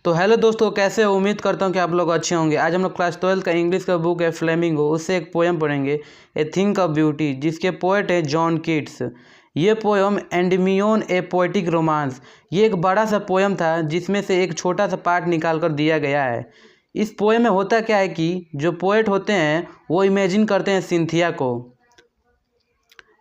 तो हेलो दोस्तों, कैसे हो? उम्मीद करता हूँ कि आप लोग अच्छे होंगे। आज हम लोग क्लास 12 का इंग्लिश का बुक है फ्लेमिंगो, उससे एक पोएम पढ़ेंगे, ए थिंक ऑफ ब्यूटी, जिसके पोएट है जॉन कीट्स। ये पोएम एंडमियोन ए पोएटिक रोमांस, ये एक बड़ा सा पोएम था जिसमें से एक छोटा सा पार्ट निकाल कर दिया गया है। इस पोएम में होता क्या है कि जो पोएट होते हैं वो इमेजिन करते हैं सिंथिया को।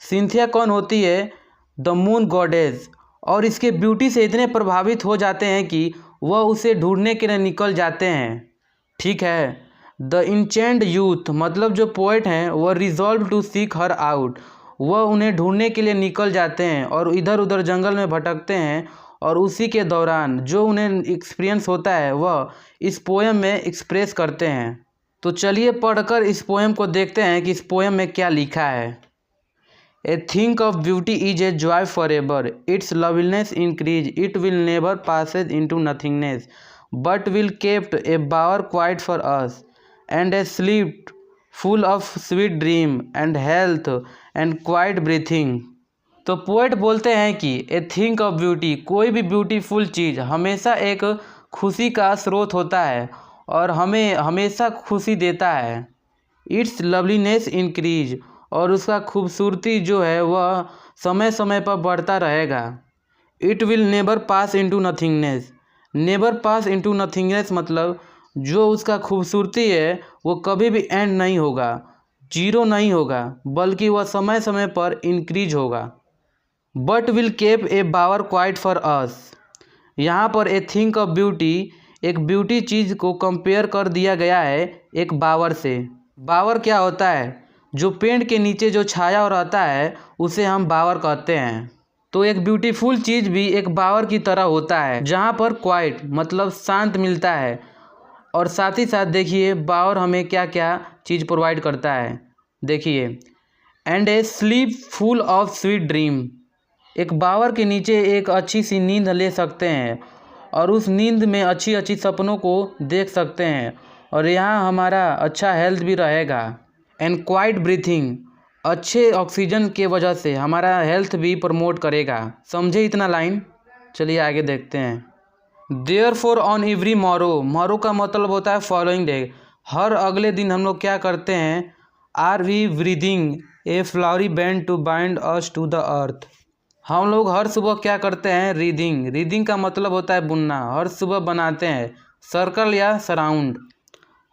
सिंथिया कौन होती है? The moon goddess. और इसके ब्यूटी से इतने प्रभावित हो जाते हैं कि वह उसे ढूंढने के लिए निकल जाते हैं। ठीक है। द इंचेंड यूथ, मतलब जो पोएट हैं वह resolve to seek her out, वह उन्हें ढूंढने के लिए निकल जाते हैं और इधर उधर जंगल में भटकते हैं। और उसी के दौरान जो उन्हें एक्सपीरियंस होता है वह इस पोएम में एक्सप्रेस करते हैं। तो चलिए पढ़कर इस पोएम को देखते हैं कि इस पोएम में क्या लिखा है। A think of beauty is a joy forever. Its loveliness increase. It will never passes into nothingness, but will kept a bower quiet for us, and a sleep full of sweet dream and health and quiet breathing. तो poet बोलते हैं कि ए thing of beauty, कोई भी beautiful चीज़ हमेशा एक खुशी का स्रोत होता है और हमें हमेशा खुशी देता है। इट्स लवलीनेस इंक्रीज, और उसका खूबसूरती जो है वह समय समय पर बढ़ता रहेगा। It will never pass into nothingness. Never pass into nothingness मतलब जो उसका खूबसूरती है वो कभी भी एंड नहीं होगा, जीरो नहीं होगा, बल्कि वह समय समय पर इंक्रीज होगा। But will keep a bower quiet for us. यहाँ पर ए थिंक ऑफ ब्यूटी, एक ब्यूटी चीज़ को कंपेयर कर दिया गया है एक बावर से। बावर क्या होता है? जो पेड़ के नीचे जो छाया रहता है उसे हम बावर कहते हैं। तो एक ब्यूटीफुल चीज़ भी एक बावर की तरह होता है, जहाँ पर क्वाइट मतलब शांत मिलता है। और साथ ही साथ देखिए बावर हमें क्या क्या चीज़ प्रोवाइड करता है। देखिए, and A sleep full of sweet dream, एक बावर के नीचे एक अच्छी सी नींद ले सकते हैं और उस नींद में अच्छी अच्छी सपनों को देख सकते हैं, और यहाँ हमारा अच्छा हेल्थ भी रहेगा। एंड क्वाइट ब्रीथिंग, अच्छे ऑक्सीजन के वजह से हमारा हेल्थ भी प्रमोट करेगा। समझे इतना लाइन? चलिए आगे देखते हैं। Therefore on every morrow, morrow का मतलब होता है फॉलोइंग डे, हर अगले दिन हम लोग क्या करते हैं? Are we breathing a flowery band to bind us to the earth. हम लोग हर सुबह क्या करते हैं? रीडिंग। रीडिंग का मतलब होता है बुनना। हर सुबह बनाते हैं सर्कल या सराउंड।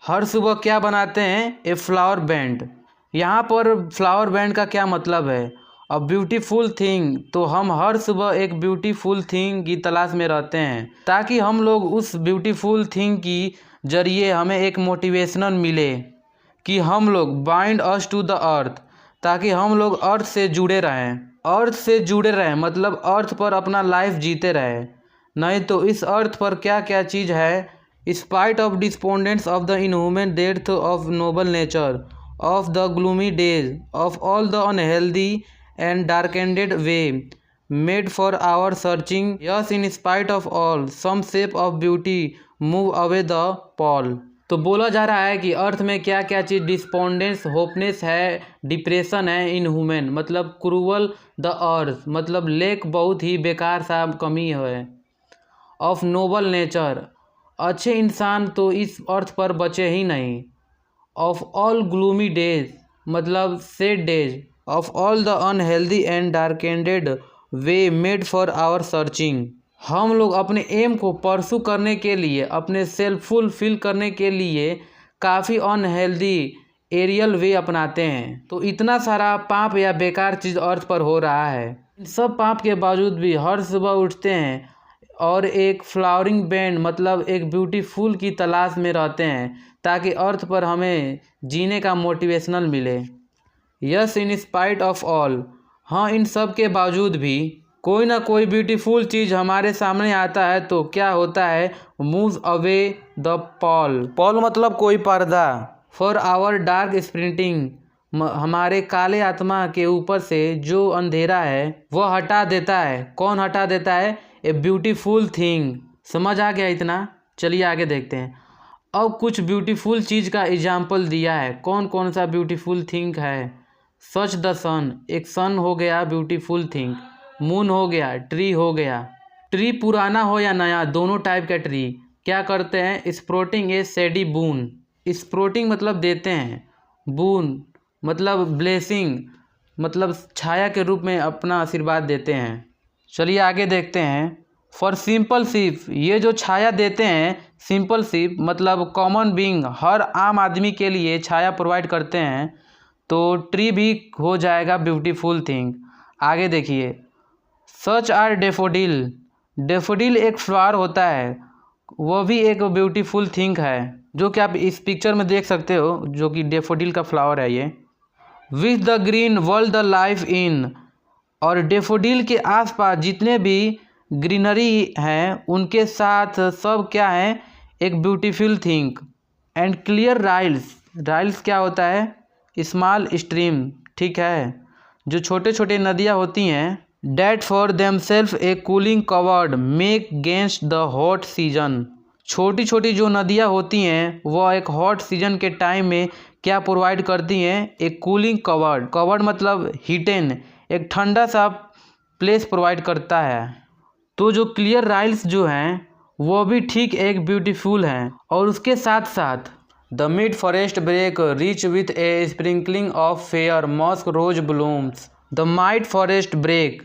हर सुबह क्या बनाते हैं? A flower band. यहाँ पर फ्लावर बैंड का क्या मतलब है? A beautiful thing. तो हम हर सुबह एक ब्यूटीफुल थिंग की तलाश में रहते हैं, ताकि हम लोग उस ब्यूटीफुल थिंग की जरिए हमें एक मोटिवेशनल मिले कि हम लोग bind us to the earth, ताकि हम लोग अर्थ से जुड़े रहें। अर्थ से जुड़े रहें मतलब अर्थ पर अपना लाइफ जीते रहें। नहीं तो इस अर्थ पर क्या क्या चीज़ है? Spite of despondence of the inhuman dearth of noble nature, of the gloomy days, of all the unhealthy and darkened way made for our searching, yes, in spite of all, some shape of beauty move away the pall. तो बोला जा रहा है कि अर्थ में क्या क्या चीज़ despondence, होपनेस है, डिप्रेशन है, इनह्यूमन मतलब क्रूअल, द अर्थ मतलब लेक बहुत ही बेकार सा कमी है, ऑफ नोबल नेचर अच्छे इंसान तो इस अर्थ पर बचे ही नहीं, ऑफ ऑल ग्लूमी डेज मतलब sad days, of all the unhealthy and darkened way made for our searching. हम लोग अपने एम को परसू करने के लिए, अपने सेल्फ फुलफिल करने के लिए काफ़ी अनहेल्दी एरियल वे अपनाते हैं। तो इतना सारा पाप या बेकार चीज़ अर्थ पर हो रहा है, इन सब पाप के बावजूद भी हर सुबह उठते हैं और एक फ्लावरिंग बैंड मतलब एक ब्यूटीफुल की तलाश में रहते हैं, ताकि अर्थ पर हमें जीने का मोटिवेशनल मिले। Yes, in spite of all, हाँ इन सब के बावजूद भी कोई ना कोई ब्यूटीफुल चीज़ हमारे सामने आता है तो क्या होता है? Moves away the Paul. Paul मतलब कोई पर्दा। फॉर आवर डार्क स्प्रिंटिंग, हमारे काले आत्मा के ऊपर से जो अंधेरा है वह हटा देता है। कौन हटा देता है? A beautiful thing. समझ आ गया इतना? चलिए आगे देखते हैं। अब कुछ ब्यूटीफुल चीज़ का एग्जाम्पल दिया है। कौन कौन सा ब्यूटीफुल थिंग है? सच द सन, एक सन हो गया ब्यूटीफुल थिंग। मून हो गया, ट्री हो गया। ट्री पुराना हो या नया, दोनों टाइप का ट्री। क्या करते हैं, स्प्रोटिंग ए सेडी बून। स्प्रोटिंग मतलब देते हैं, बून मतलब ब्लेसिंग, मतलब छाया के रूप में अपना आशीर्वाद देते हैं। चलिए आगे देखते हैं। फॉर सिंपल शिप, ये जो छाया देते हैं, सिंपल शिप मतलब कॉमन बीइंग, हर आम आदमी के लिए छाया प्रोवाइड करते हैं। तो ट्री भी हो जाएगा ब्यूटीफुल थिंग। आगे देखिए, सच आर डेफोडिल। डेफोडिल एक फ्लावर होता है, वो भी एक ब्यूटीफुल थिंग है, जो कि आप इस पिक्चर में देख सकते हो, जो कि डेफोडिल का फ्लावर है ये। With the green world the life in, और डेफोडिल के आसपास जितने भी ग्रीनरी हैं उनके साथ सब क्या है, एक beautiful thing. And clear Ryle's, Ryle's क्या होता है, स्मॉल स्ट्रीम, ठीक है, जो छोटे छोटे नदियाँ होती हैं। That for themselves a cooling covered make against the hot season. छोटी छोटी जो नदियाँ होती हैं वह एक हॉट सीजन के टाइम में क्या प्रोवाइड करती हैं, एक कूलिंग कवर्ड। कवर्ड मतलब हीटेन, एक ठंडा सा प्लेस प्रोवाइड करता है। तो जो क्लियर राइल्स जो हैं वो भी ठीक एक ब्यूटीफुल हैं। और उसके साथ साथ the mid forest brake rich with a sprinkling of fair musk rose blooms. The mid forest brake,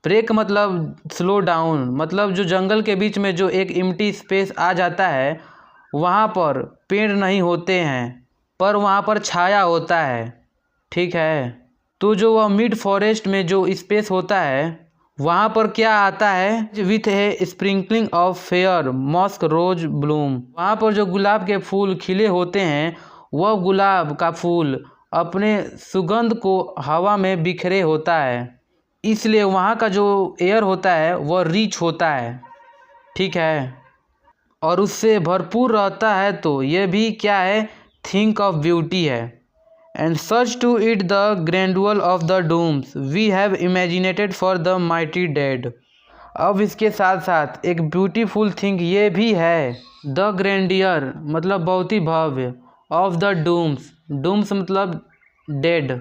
brake मतलब स्लो डाउन, मतलब जो जंगल के बीच में जो एक एम्प्टी स्पेस आ जाता है, वहाँ पर पेड़ नहीं होते हैं पर वहाँ पर छाया होता है, ठीक है। तो जो वह मिड फॉरेस्ट में जो स्पेस होता है वहाँ पर क्या आता है, with a sprinkling of fair musk rose bloom. वहाँ पर जो गुलाब के फूल खिले होते हैं, वह गुलाब का फूल अपने सुगंध को हवा में बिखरे होता है, इसलिए वहाँ का जो एयर होता है वह रिच होता है, ठीक है, और उससे भरपूर रहता है। तो ये भी क्या है, थिंक ऑफ ब्यूटी है। And search to it the gradual of the dooms we have imagined for the mighty dead. अब इसके साथ साथ एक ब्यूटीफुल थिंग ये भी है, द ग्रैंडियर मतलब बहुत ही भव्य, ऑफ द डूम्स, डूम्स मतलब डेड,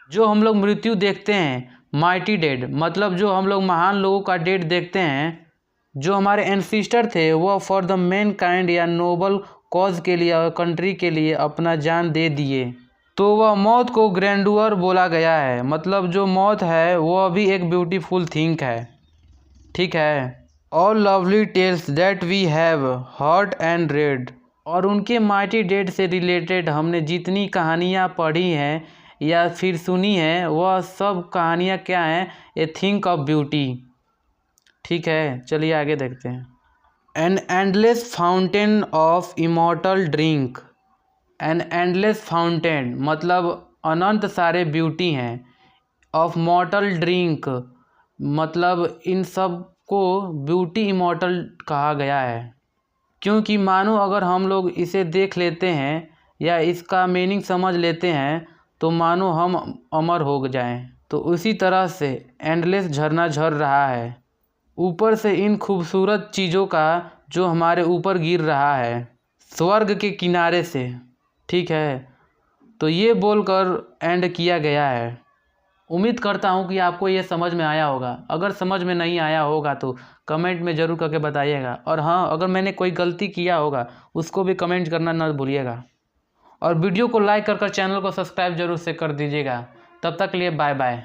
जो हम लोग मृत्यु देखते हैं, माइटी डेड मतलब जो हम लोग महान लोगों का डेड देखते हैं, जो हमारे एंसेस्टर थे वह फॉर द मैन काइंड या नोबल कॉज के लिए और कंट्री के लिए अपना जान दे दिए। तो वह मौत को ग्रैंडुअर बोला गया है, मतलब जो मौत है वह भी एक ब्यूटीफुल थिंग है, ठीक है। All lovely tales that we have heard and read, और उनके माइटी डेड से रिलेटेड हमने जितनी कहानियाँ पढ़ी हैं या फिर सुनी हैं, वह सब कहानियाँ क्या हैं, ए थिंक ऑफ ब्यूटी, ठीक है। चलिए आगे देखते हैं। An endless fountain of immortal drink. An endless fountain मतलब अनंत सारे ब्यूटी हैं, ऑफ मॉर्टल ड्रिंक मतलब इन सब को ब्यूटी इमॉर्टल कहा गया है। क्योंकि मानो अगर हम लोग इसे देख लेते हैं या इसका मीनिंग समझ लेते हैं तो मानो हम अमर हो जाएं। तो उसी तरह से एंडलेस झरना झर रहा है ऊपर से इन खूबसूरत चीज़ों का जो हमारे ऊपर गिर रहा है स्वर्ग के किनारे से, ठीक है। तो ये बोलकर एंड किया गया है। उम्मीद करता हूँ कि आपको ये समझ में आया होगा। अगर समझ में नहीं आया होगा तो कमेंट में ज़रूर करके बताइएगा। और हाँ, अगर मैंने कोई गलती किया होगा उसको भी कमेंट करना न भूलिएगा। और वीडियो को लाइक कर चैनल को सब्सक्राइब जरूर से कर दीजिएगा। तब तक के लिए बाय बाय।